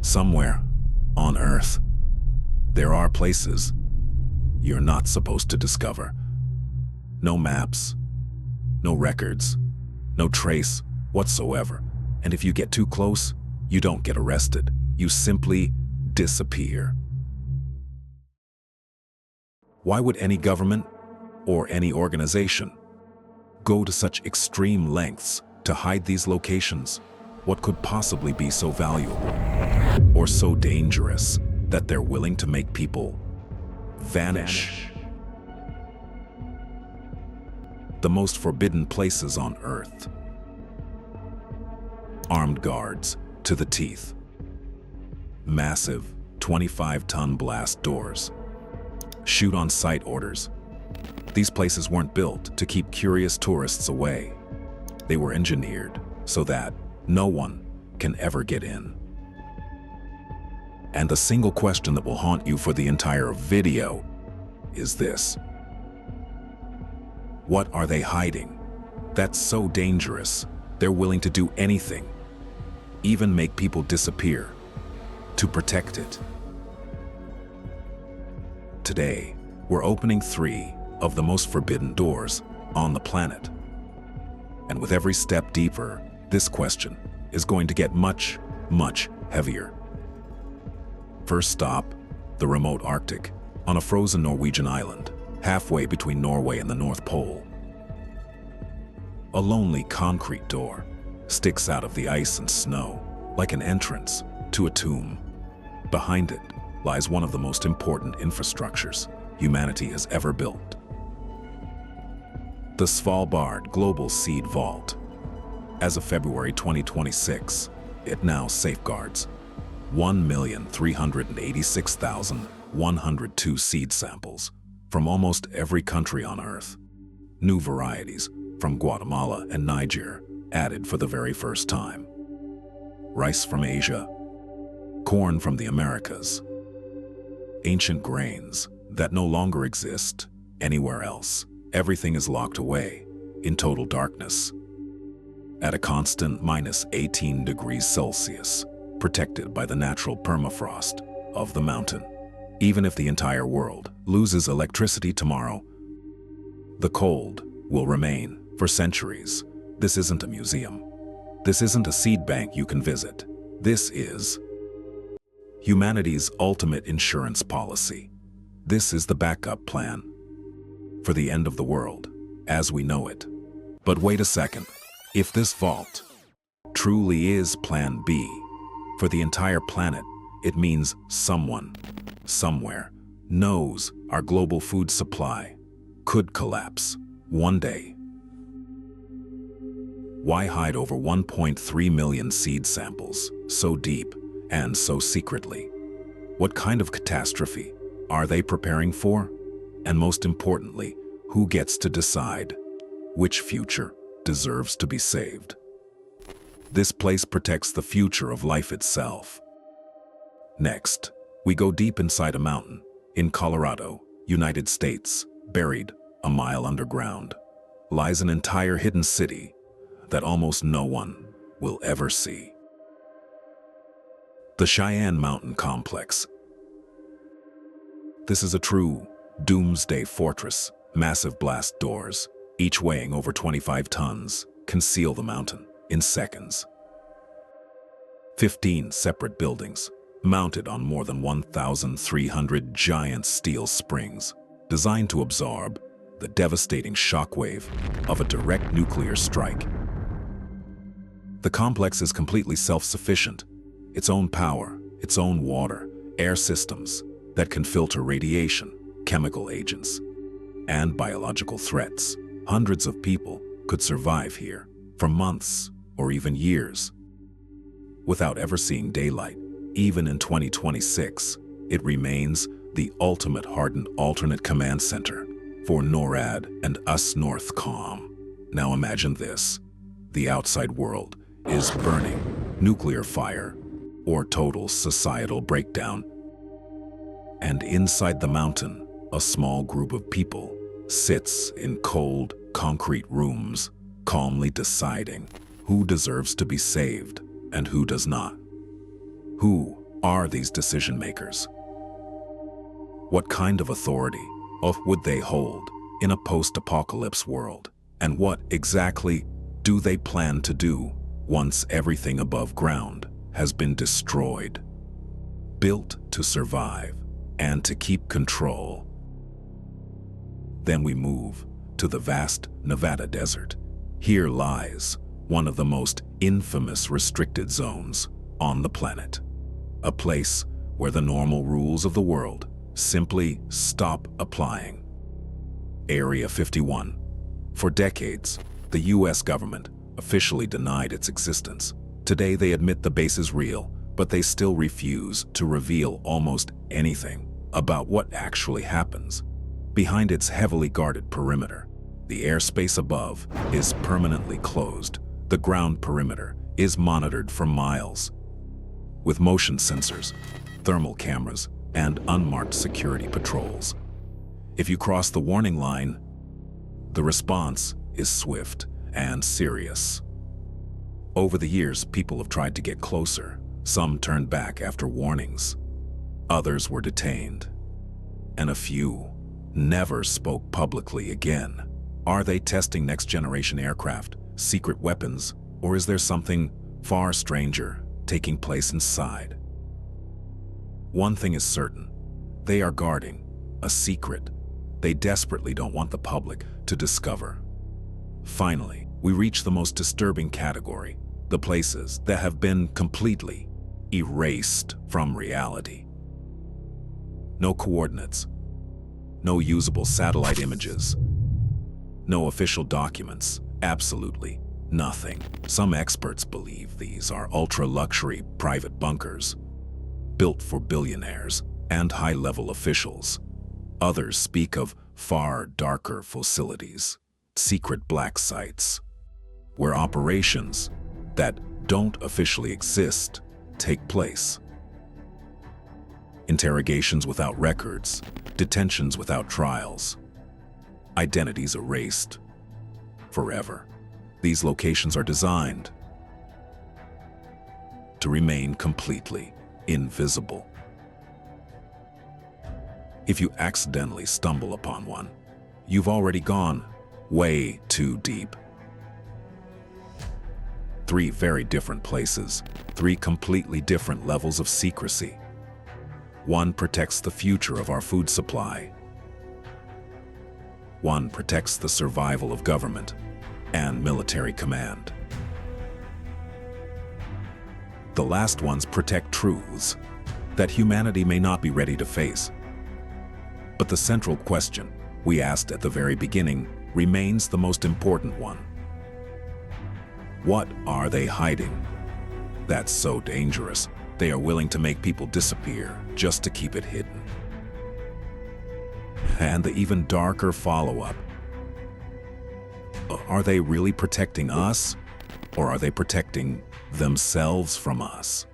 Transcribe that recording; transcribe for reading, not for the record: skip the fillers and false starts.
Somewhere on Earth, there are places you're not supposed to discover. No maps, no records, no trace whatsoever. And if you get too close, you don't get arrested. You simply disappear. Why would any government or any organization go to such extreme lengths to hide these locations? What could possibly be so valuable or so dangerous that they're willing to make people vanish? The most forbidden places on Earth. Armed guards to the teeth. Massive 25-ton blast doors. Shoot on sight orders. These places weren't built to keep curious tourists away. They were engineered so that no one can ever get in. And the single question that will haunt you for the entire video is this: what are they hiding that's so dangerous they're willing to do anything, even make people disappear, to protect it? Today, we're opening 3 of the most forbidden doors on the planet. And with every step deeper, this question is going to get much, much heavier. First stop, the remote Arctic, on a frozen Norwegian island, halfway between Norway and the North Pole. A lonely concrete door sticks out of the ice and snow like an entrance to a tomb. Behind it lies one of the most important infrastructures humanity has ever built. The Svalbard Global Seed Vault. As of February 2026, it now safeguards 1,386,102 seed samples from almost every country on Earth. New varieties from Guatemala and Niger added for the very first time. Rice from Asia, corn from the Americas, ancient grains that no longer exist anywhere else. Everything is locked away in total darkness at a constant -18 degrees Celsius, protected by the natural permafrost of the mountain. Even if the entire world loses electricity tomorrow, the cold will remain for centuries. This isn't a museum. This isn't a seed bank you can visit. This is humanity's ultimate insurance policy. This is the backup plan for the end of the world as we know it. But wait a second. If this vault truly is Plan B for the entire planet, it means someone, somewhere, knows our global food supply could collapse one day. Why hide over 1.3 million seed samples so deep and so secretly? What kind of catastrophe are they preparing for? And most importantly, who gets to decide which future deserves to be saved? This place protects the future of life itself. Next, we go deep inside a mountain in Colorado, United States. Buried a mile underground lies an entire hidden city that almost no one will ever see. The Cheyenne Mountain complex. This is a true doomsday fortress. Massive blast doors, each weighing over 25 tons, conceal the mountain in seconds. 15 separate buildings, mounted on more than 1,300 giant steel springs, designed to absorb the devastating shockwave of a direct nuclear strike. The complex is completely self-sufficient. Its own power, its own water, air systems that can filter radiation, chemical agents, and biological threats. Hundreds of people could survive here for months or even years without ever seeing daylight. Even in 2026, it remains the ultimate hardened alternate command center for NORAD and US Northcom. Now imagine this. The outside world is burning, nuclear fire, or total societal breakdown. And inside the mountain, a small group of people sits in cold, concrete rooms, calmly deciding who deserves to be saved and who does not. Who are these decision makers? What kind of authority would they hold in a post-apocalypse world? And what exactly do they plan to do once everything above ground has been destroyed? Built to survive and to keep control. Then we move to the vast Nevada desert. Here lies one of the most infamous restricted zones on the planet. A place where the normal rules of the world simply stop applying. Area 51. For decades, the US government officially denied its existence. Today they admit the base is real, but they still refuse to reveal almost anything about what actually happens. Behind its heavily guarded perimeter, the airspace above is permanently closed. The ground perimeter is monitored for miles, with motion sensors, thermal cameras, and unmarked security patrols. If you cross the warning line, the response is swift and serious. Over the years, people have tried to get closer. Some turned back after warnings. Others were detained. And a few never spoke publicly again. Are they testing next-generation aircraft, secret weapons, or is there something far stranger taking place inside? One thing is certain. They are guarding a secret they desperately don't want the public to discover. Finally, we reach the most disturbing category, the places that have been completely erased from reality. No coordinates, no usable satellite images, no official documents, absolutely nothing. Some experts believe these are ultra-luxury private bunkers, built for billionaires and high-level officials. Others speak of far darker facilities, secret black sites, where operations that don't officially exist take place. Interrogations without records, detentions without trials, identities erased forever. These locations are designed to remain completely invisible. If you accidentally stumble upon one, you've already gone way too deep. 3 very different places, 3 completely different levels of secrecy. One protects the future of our food supply. One protects the survival of government and military command. The last ones protect truths that humanity may not be ready to face. But the central question we asked at the very beginning remains the most important one. What are they hiding? That's so dangerous. They are willing to make people disappear just to keep it hidden. And the even darker follow-up. Are they really protecting us, or are they protecting themselves from us?